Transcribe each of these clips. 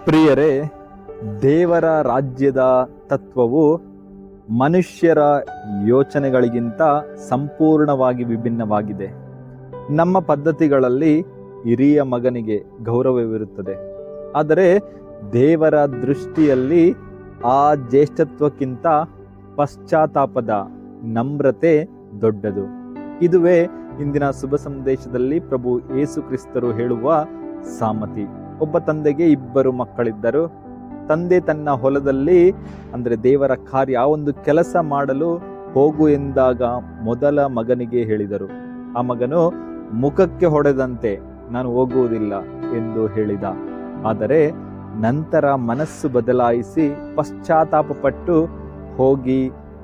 ಪ್ರಿಯರೇ, ದೇವರ ರಾಜ್ಯದ ತತ್ವವು ಮನುಷ್ಯರ ಯೋಚನೆಗಳಿಗಿಂತ ಸಂಪೂರ್ಣವಾಗಿ ವಿಭಿನ್ನವಾಗಿದೆ. ನಮ್ಮ ಪದ್ಧತಿಗಳಲ್ಲಿ ಹಿರಿಯ ಮಗನಿಗೆ ಗೌರವವಿರುತ್ತದೆ, ಆದರೆ ದೇವರ ದೃಷ್ಟಿಯಲ್ಲಿ ಆ ಜ್ಯೇಷ್ಠತ್ವಕ್ಕಿಂತ ಪಶ್ಚಾತ್ತಾಪದ ನಮ್ರತೆ ದೊಡ್ಡದು. ಇದುವೇ ಇಂದಿನ ಶುಭ ಸಂದೇಶದಲ್ಲಿ ಪ್ರಭು ಯೇಸು ಕ್ರಿಸ್ತರು ಹೇಳುವ ಸಾಮತಿ. ಒಬ್ಬ ತಂದೆಗೆ 2 ಮಕ್ಕಳಿದ್ದರು. ತಂದೆ ತನ್ನ ಹೊಲದಲ್ಲಿ ಅಂದರೆ ದೇವರ ಕಾರ್ಯ ಒಂದು ಕೆಲಸ ಮಾಡಲು ಹೋಗು ಎಂದಾಗ ಮೊದಲ ಮಗನಿಗೆ ಹೇಳಿದರು. ಆ ಮಗನು ಮುಖಕ್ಕೆ ಹೊಡೆದಂತೆ ನಾನು ಹೋಗುವುದಿಲ್ಲ ಎಂದು ಹೇಳಿದ. ಆದರೆ ನಂತರ ಮನಸ್ಸು ಬದಲಾಯಿಸಿ ಪಶ್ಚಾತ್ತಾಪಪಟ್ಟು ಹೋಗಿ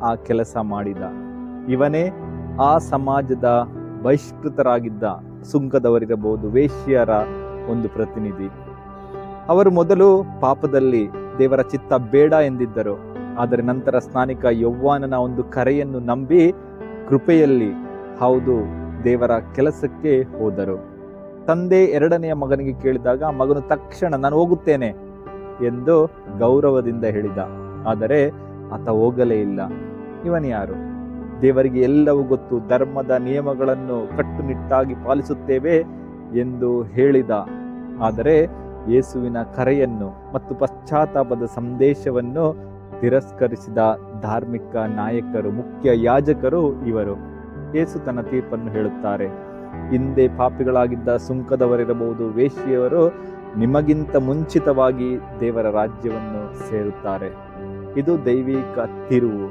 ಆ ಕೆಲಸ ಮಾಡಿದ. ಇವನೇ ಆ ಸಮಾಜದ ಬಹಿಷ್ಕೃತರಾಗಿದ್ದ ಸುಂಕದವರಿರಬಹುದು, ವೇಶ್ಯರ ಒಂದು ಪ್ರತಿನಿಧಿ. ಅವರು ಮೊದಲು ಪಾಪದಲ್ಲಿ ದೇವರ ಚಿತ್ತ ಬೇಡ ಎಂದಿದ್ದರು, ಆದರೆ ನಂತರ ಸ್ನಾನಿಕ ಯೌವಾನನ ಒಂದು ಕರೆಯನ್ನು ನಂಬಿ ಕೃಪೆಯಲ್ಲಿ ಹೌದು ದೇವರ ಕೆಲಸಕ್ಕೆ ಹೋದರು. ತಂದೆ 2ನೆಯ ಮಗನಿಗೆ ಕೇಳಿದಾಗ ಆ ಮಗನು ತಕ್ಷಣ ನಾನು ಹೋಗುತ್ತೇನೆ ಎಂದು ಗೌರವದಿಂದ ಹೇಳಿದ. ಆದರೆ ಆತ ಹೋಗಲೇ ಇಲ್ಲ. ಇವನು ಯಾರು? ದೇವರಿಗೆ ಎಲ್ಲವೂ ಗೊತ್ತು, ಧರ್ಮದ ನಿಯಮಗಳನ್ನು ಕಟ್ಟುನಿಟ್ಟಾಗಿ ಪಾಲಿಸುತ್ತೇವೆ ಎಂದು ಹೇಳಿದ. ಆದರೆ ಯೇಸುವಿನ ಕರೆಯನ್ನು ಮತ್ತು ಪಶ್ಚಾತ್ತಾಪದ ಸಂದೇಶವನ್ನು ತಿರಸ್ಕರಿಸಿದ ಧಾರ್ಮಿಕ ನಾಯಕರು, ಮುಖ್ಯ ಯಾಜಕರು ಇವರು. ಯೇಸು ತನ್ನ ತೀರ್ಪನ್ನು ಹೇಳುತ್ತಾರೆ. ಹಿಂದೆ ಪಾಪಿಗಳಾಗಿದ್ದ ಸುಂಕದವರಿರಬಹುದು, ವೇಶ್ಯೆಯವರು ನಿಮಗಿಂತ ಮುಂಚಿತವಾಗಿ ದೇವರ ರಾಜ್ಯವನ್ನು ಸೇರುತ್ತಾರೆ. ಇದು ದೈವಿಕ ತಿರುವು.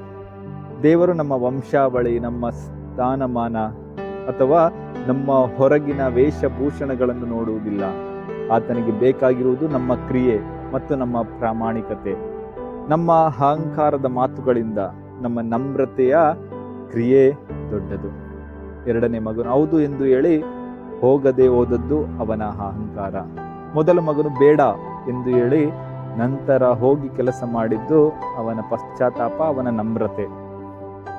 ದೇವರು ನಮ್ಮ ವಂಶಾವಳಿ, ನಮ್ಮ ಸ್ಥಾನಮಾನ ಅಥವಾ ನಮ್ಮ ಹೊರಗಿನ ವೇಷಭೂಷಣಗಳನ್ನು ನೋಡುವುದಿಲ್ಲ. ಆತನಿಗೆ ಬೇಕಾಗಿರುವುದು ನಮ್ಮ ಕ್ರಿಯೆ ಮತ್ತು ನಮ್ಮ ಪ್ರಾಮಾಣಿಕತೆ. ನಮ್ಮ ಅಹಂಕಾರದ ಮಾತುಗಳಿಂದ ನಮ್ಮ ನಮ್ರತೆಯ ಕ್ರಿಯೆ ದೊಡ್ಡದು. 2ನೇ ಮಗನು ಹೌದು ಎಂದು ಹೇಳಿ ಹೋಗದೆ ಹೋದದ್ದು ಅವನ ಅಹಂಕಾರ. ಮೊದಲ ಮಗನು ಬೇಡ ಎಂದು ಹೇಳಿ ನಂತರ ಹೋಗಿ ಕೆಲಸ ಮಾಡಿದ್ದು ಅವನ ಪಶ್ಚಾತ್ತಾಪ, ಅವನ ನಮ್ರತೆ.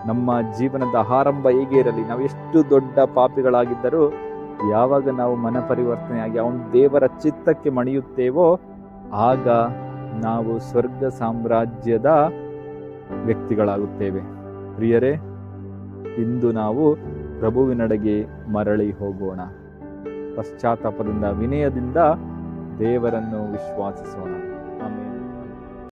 ನಮ್ಮ ಜೀವನದ ಆರಂಭ ಹೇಗೆ ಇರಲಿ, ನಾವು ಎಷ್ಟು ದೊಡ್ಡ ಪಾಪಿಗಳಾಗಿದ್ದರೂ ಯಾವಾಗ ನಾವು ಮನ ಪರಿವರ್ತನೆಯಾಗಿ ಅವನು ದೇವರ ಚಿತ್ತಕ್ಕೆ ಮಣಿಯುತ್ತೇವೋ ಆಗ ನಾವು ಸ್ವರ್ಗ ಸಾಮ್ರಾಜ್ಯದ ವ್ಯಕ್ತಿಗಳಾಗುತ್ತೇವೆ. ಪ್ರಿಯರೇ, ಇಂದು ನಾವು ಪ್ರಭುವಿನಡೆಗೆ ಮರಳಿ ಹೋಗೋಣ. ಪಶ್ಚಾತ್ತಾಪದಿಂದ, ವಿನಯದಿಂದ ದೇವರನ್ನು ವಿಶ್ವಾಸಿಸೋಣ.